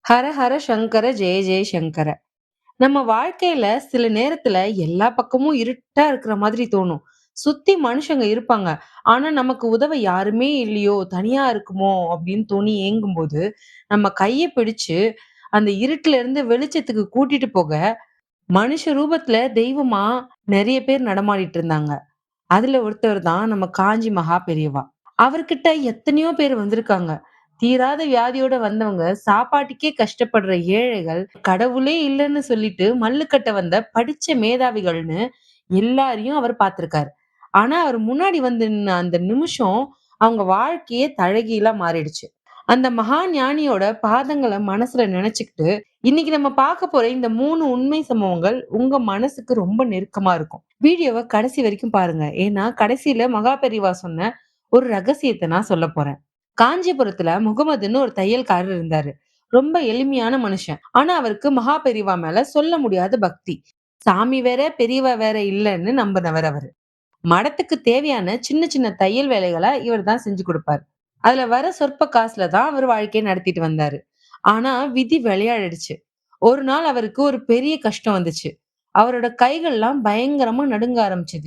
ஹர ஹர சங்கர ஜெய ஜெய சங்கர. நம்ம வாழ்க்கையில சில நேரத்துல எல்லா பக்கமும் இருட்டா இருக்கிற மாதிரி தோணும். சுத்தி மனுஷங்க இருப்பாங்க. ஆனா நமக்கு உதவ யாருமே இல்லையோ, தனியா இருக்குமோ அப்படின்னு தோணி ஏங்கும்போது, நம்ம கைய பிடிச்சு அந்த இருட்டுல இருந்து வெளிச்சத்துக்கு கூட்டிட்டு போக, மனுஷ ரூபத்துல தெய்வமா நெறைய பேர் நடமாடிட்டு இருந்தாங்க. அதுல ஒருத்தர் தான் நம்ம காஞ்சி மகா பெரியவா. அவர்கிட்ட எத்தனையோ பேர் வந்திருக்காங்க. தீராத வியாதியோட வந்தவங்க, சாப்பாட்டுக்கே கஷ்டப்படுற ஏழைகள், கடவுளே இல்லன்னு சொல்லிட்டு மல்லுக்கட்ட வந்த படிச்ச மேதாவிகள்னு எல்லாரையும் அவர் பார்த்திருக்காரு. ஆனா, அவர் முன்னாடி வந்து நின்ன அந்த நிமிஷம், அவங்க வாழ்க்கையே தழகீழா மாறிடுச்சு. அந்த மகா ஞானியோட பாதங்கள மனசுல நினைச்சுக்கிட்டு, இன்னைக்கு நம்ம பார்க்க போற இந்த 3 உண்மை சம்பவங்கள் உங்க மனசுக்கு ரொம்ப நெருக்கமா இருக்கும். வீடியோவ கடைசி வரைக்கும் பாருங்க. ஏன்னா, கடைசியில மகா பெரியவா சொன்ன ஒரு ரகசியத்த நான் சொல்லப் போறேன். காஞ்சிபுரத்துல முகமதுன்னு ஒரு தையல்காரர் இருந்தாரு. ரொம்ப எளிமையான மனுஷன். ஆனா அவருக்கு மகா பெரியவா மேல சொல்ல முடியாத பக்தி. சாமி வேற, பெரியவா வேற இல்லன்னு நம்பினவர் அவரு. மடத்துக்கு தேவையான சின்ன சின்ன தையல் வேலைகள இவர் தான் செஞ்சு கொடுப்பாரு. அதுல வர சொற்ப காசுல தான் அவர் வாழ்க்கைய நடத்திட்டு வந்தாரு. ஆனா விதி விளையாடிடுச்சு. ஒரு நாள் அவருக்கு ஒரு பெரிய கஷ்டம் வந்துச்சு. அவரோட கைகள்லாம் பயங்கரமா நடுங்க ஆரம்பிச்சது.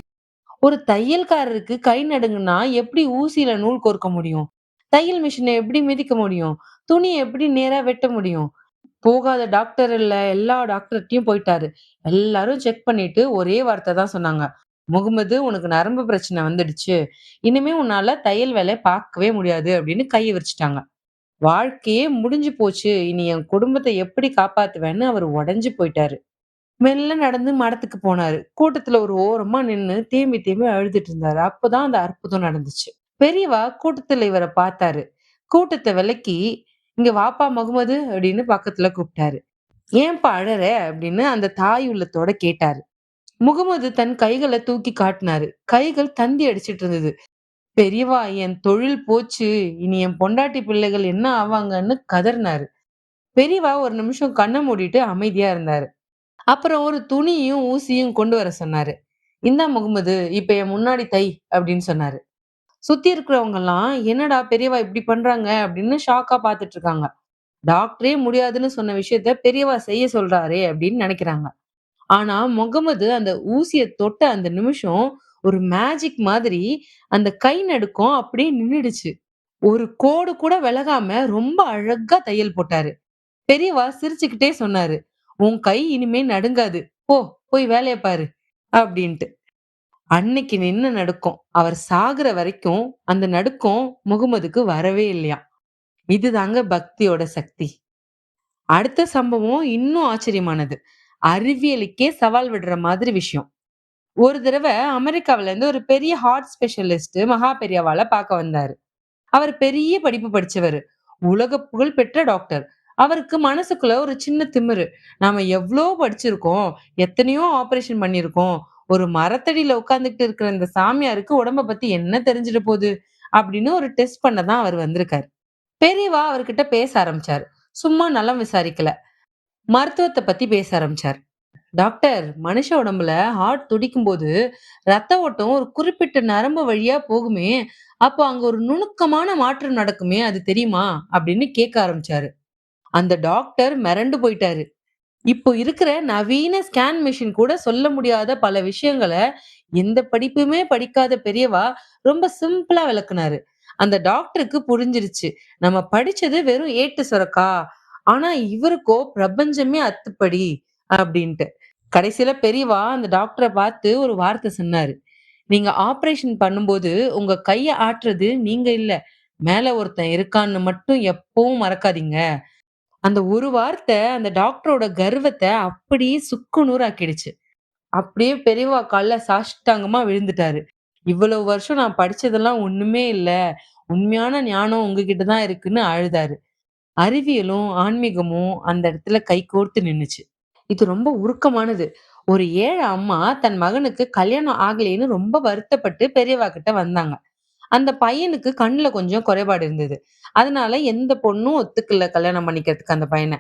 ஒரு தையல்காரருக்கு கை நடுங்குனா எப்படி ஊசியில நூல் கோர்க்க முடியும்? தையல் மிஷின எப்படி மிதிக்க முடியும்? துணிய எப்படி நேரா வெட்ட முடியும்? போகாத டாக்டர் இல்ல, எல்லா டாக்டர்ட்டயும் போயிட்டாரு. எல்லாரும் செக் பண்ணிட்டு ஒரே வார்த்த தான் சொன்னாங்க. "முகமது, உனக்கு நரம்பு பிரச்சனை வந்துடுச்சு. இனிமே உன்னால தையல் வேலை பார்க்கவே முடியாது" அப்படின்னு கைய விரிச்சுட்டாங்க. வாழ்க்கையே முடிஞ்சு போச்சு. இனி என் குடும்பத்த எப்படி காப்பாத்துவேன்னு அவரு உடைஞ்சு போயிட்டாரு. மெல்ல நடந்து மடத்துக்கு போனாரு. கூட்டத்துல ஒரு ஓரமா நின்னு தேம்பி தேம்பி அழுதுட்டு இருந்தாரு. அப்பதான் அந்த அற்புதம் நடந்துச்சு. பெரியவா கூட்டத்துல இவர பார்த்தாரு. கூட்டத்த விலக்கி, "இங்க வாப்பா மகுமது" அப்படின்னு பக்கத்துல கூப்பிட்டாரு. "ஏன்பா அழற?" அப்படின்னு அந்த தாய் உள்ளத்தோட கேட்டாரு. முகமது தன் கைகள தூக்கி காட்டினாரு. கைகள் தந்தி அடிச்சிட்டு இருந்தது. "பெரியவா, என் தொழில் போச்சு. இனி என் பொண்டாட்டி பிள்ளைகள் என்ன ஆவாங்கன்னு" கதறினாரு. பெரியவா ஒரு நிமிஷம் கண்ண மூடிட்டு அமைதியா இருந்தாரு. அப்புறம் ஒரு துணியும், ஊசியும் கொண்டு வர சொன்னாரு. "இந்தா முகமது, இப்ப என் முன்னாடி தை" அப்படின்னு சொன்னாரு. சுத்தி இருக்கிறவங்கலாம், "என்னடா பெரியவா இப்படி பண்றாங்க?" அப்படின்னு ஷாக்கா பார்த்துட்டு இருக்காங்க. டாக்டரே முடியாதுன்னு சொன்ன விஷயத்த பெரியவா செய்ய சொல்றாரே அப்படின்னு நினைக்கிறாங்க. ஆனா முகமது அந்த ஊசிய தொட்ட அந்த நிமிஷம், ஒரு மேஜிக் மாதிரி அந்த கை நடுக்கம் அப்படியே நின்னுடுச்சு. ஒரு கோடு கூட விலகாம ரொம்ப அழகா தையல் போட்டாரு. பெரியவா சிரிச்சுக்கிட்டே சொன்னாரு, "உன் கை இனிமே நடுங்காது. போ, போய் வேலைய பாரு" அப்படின்ட்டு. அன்னைக்கு நின்ன நடுக்கம், அவர் சாகுற வரைக்கும் அந்த நடுக்கம் முகமதுக்கு வரவே இல்லையாம். இதுதாங்க பக்தியோட சக்தி. அடுத்த சம்பவம் இன்னும் ஆச்சரியமானது. அறிவியலுக்கே சவால் விடுற மாதிரி விஷயம். ஒரு தடவ அமெரிக்காவுல இருந்து ஒரு பெரிய ஹார்ட் ஸ்பெஷலிஸ்ட் மகா பெரியவாள பார்க்க வந்தாரு. அவர் பெரிய படிப்பு படிச்சவரு. உலக புகழ் பெற்ற டாக்டர். அவருக்கு மனசுக்குள்ள ஒரு சின்ன திமிரு. நாம எவ்ளோ படிச்சிருக்கோம், எத்தனையோ ஆபரேஷன் பண்ணியிருக்கோம். ஒரு மரத்தடியில உட்கார்ந்துகிட்டு இருக்கிற இந்த சாமியாருக்கு உடம்ப பத்தி என்ன தெரிஞ்சிட போகுது? அப்படின்னு ஒரு டெஸ்ட் பண்ண தான் அவர் வந்திருக்காரு. பெரியவா அவர்கிட்ட பேச ஆரம்பிச்சாரு. சும்மா நலம் விசாரிக்கல. மருத்துவத்த பத்தி பேச ஆரம்பிச்சாரு. டாக்டர், மனுஷ உடம்புல ஹார்ட் துடிக்கும்போது ரத்த ஓட்டம் ஒரு குறிப்பிட்ட நரம்பு வழியா போகுமே, அப்போ அங்க ஒரு நுணுக்கமான மாற்றம் நடக்குமே, அது தெரியுமா? அப்படின்னு கேட்க ஆரம்பிச்சாரு. அந்த டாக்டர் மிரண்டு போயிட்டாரு. இப்போ இருக்கிற நவீன ஸ்கேன் மிஷின் கூட சொல்ல முடியாத பல விஷயங்கள எந்த படிப்புமே படிக்காத பெரியவா ரொம்ப சிம்பிளா விளக்குனாரு. அந்த டாக்டருக்கு புரிஞ்சிருச்சு. நம்ம படிச்சது வெறும் ஏட்டு சுரக்கா. ஆனா இவருக்கோ பிரபஞ்சமே அத்துப்படி அப்படின்ட்டு. கடைசியில பெரியவா அந்த டாக்டர பார்த்து ஒரு வார்த்தை சொன்னாரு. "நீங்க ஆப்பரேஷன் பண்ணும்போது உங்க கைய ஆட்டுறது நீங்க இல்ல. மேல ஒருத்தன் இருக்கான்னு மட்டும் எப்பவும் மறக்காதீங்க." அந்த ஒரு வார்த்தை அந்த டாக்டரோட கர்வத்த அப்படியே சுக்கு நூறாக்கிடுச்சு. அப்படியே பெரியவா கால்ல சாஷ்டாங்கமா விழுந்துட்டாரு. "இவ்வளவு வருஷம் நான் படிச்சதெல்லாம் ஒண்ணுமே இல்ல. உண்மையான ஞானம் உங்ககிட்ட தான் இருக்குன்னு" அழுதாரு. அறிவியலும், ஆன்மீகமும் அந்த இடத்துல கைகோர்த்து நின்னுச்சு. இது ரொம்ப உருக்கமானது. ஒரு ஏழை அம்மா தன் மகனுக்கு கல்யாணம் ஆகலைன்னு ரொம்ப வருத்தப்பட்டு பெரியவா கிட்ட வந்தாங்க. அந்த பையனுக்கு கண்ணுல கொஞ்சம் குறைபாடு இருந்தது. அதனால எந்த பொண்ணும் ஒத்துக்கல கல்யாணம் பண்ணிக்கிறதுக்கு அந்த பையன.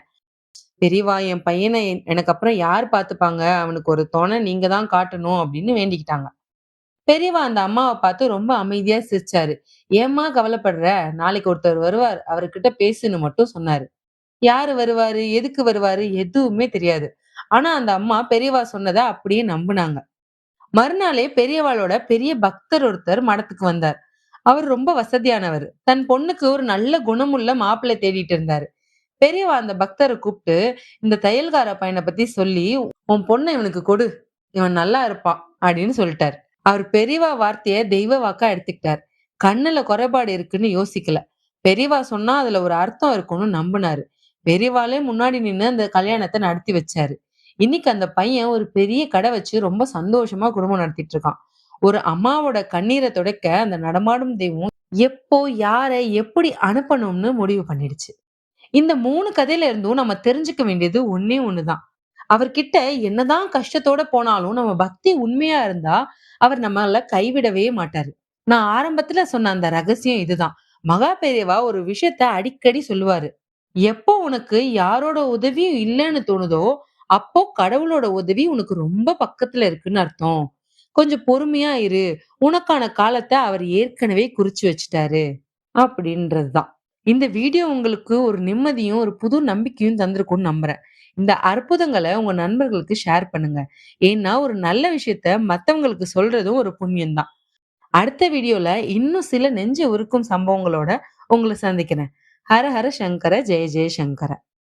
"பெரியவா, என் பையன எனக்கு அப்புறம் யார் பார்த்துப்பாங்க? அவனுக்கு ஒரு துணை நீங்க தான் காட்டணும்" அப்படின்னு வேண்டிக்கிட்டாங்க. பெரியவா அந்த அம்மாவ பார்த்து ரொம்ப அமைதியா சிரிச்சாரு. "ஏம்மா கவலைப்படுற? நாளைக்கு ஒருத்தர் வருவார். அவர்கிட்ட பேசுன்னு" மட்டும் சொன்னாரு. யாரு வருவாரு? எதுக்கு வருவாரு? எதுவுமே தெரியாது. ஆனா அந்த அம்மா பெரியவா சொன்னத அப்படியே நம்புனாங்க. மறுநாளே பெரியவாளோட பெரிய பக்தர் ஒருத்தர் மடத்துக்கு வந்தார். அவர் ரொம்ப வசதியானவரு. தன் பொண்ணுக்கு ஒரு நல்ல குணமுள்ள மாப்பிள்ளை தேடிட்டு இருந்தாரு. பெரியவா அந்த பக்தர கூப்ட்டு, "இந்த தையல்கார பையன பத்தி சொல்லி, உன் பொண்ண இவனுக்கு கொடு. இவன் நல்லா இருப்பான்." அப்படின்னு சொல்லிட்டாரு. அவர் பெரியவா வார்த்தைய தெய்வ வாக்கா எடுத்துக்கிட்டார். கண்ணுல குறைபாடு இருக்குன்னு யோசிக்கல. பெரியவா சொன்னா அதுல ஒரு அர்த்தம் இருக்கும்னு நம்புனாரு. பெரியவாளே முன்னாடி நின்னு அந்த கல்யாணத்த நடத்தி வச்சாரு. இன்னைக்கு அந்த பையன் ஒரு பெரிய கடை வச்சு ரொம்ப சந்தோஷமா குடும்பம் நடத்திட்டு இருக்கான். ஒரு அம்மாவோட கண்ணீர துடைக்க அந்த நடமாடும் தெய்வம் எப்போ, யார, எப்படி அனுப்பணும்னு முடிவு பண்ணிடுச்சு. இந்த 3 கதையில இருந்தும் நம்ம தெரிஞ்சுக்க வேண்டியது ஒண்ணே ஒண்ணுதான். அவர்கிட்ட என்னதான் கஷ்டத்தோட போனாலும் நம்ம பக்தி உண்மையா இருந்தா, அவர் நம்மள கைவிடவே மாட்டாரு. நான் ஆரம்பத்துல சொன்ன அந்த ரகசியம் இதுதான். மகா பெரியவா ஒரு விஷயத்த அடிக்கடி சொல்லுவாரு. எப்போ உனக்கு யாரோட உதவியும் இல்லன்னு தோணுதோ, அப்போ கடவுளோட உதவி உனக்கு ரொம்ப பக்கத்துல இருக்குன்னு அர்த்தம். கொஞ்சம் பொறுமையா இரு. உனக்கான காலத்த அவர் ஏற்கனவே குறிச்சு வச்சுட்டாரு. அப்படின்றதுதான். இந்த வீடியோ உங்களுக்கு ஒரு நிம்மதியும், ஒரு புது நம்பிக்கையும் தந்திருக்கும்னு நம்புறேன். இந்த அற்புதங்கள உங்க நண்பர்களுக்கு ஷேர் பண்ணுங்க. ஏன்னா, ஒரு நல்ல விஷயத்த மத்தவங்களுக்கு சொல்றதும் ஒரு புண்ணியம் தான். அடுத்த வீடியோல இன்னும் சில நெஞ்ச உருக்கும் சம்பவங்களோட உங்கள சந்திக்கிறேன். ஹர ஹர சங்கர ஜெய ஜெய சங்கர.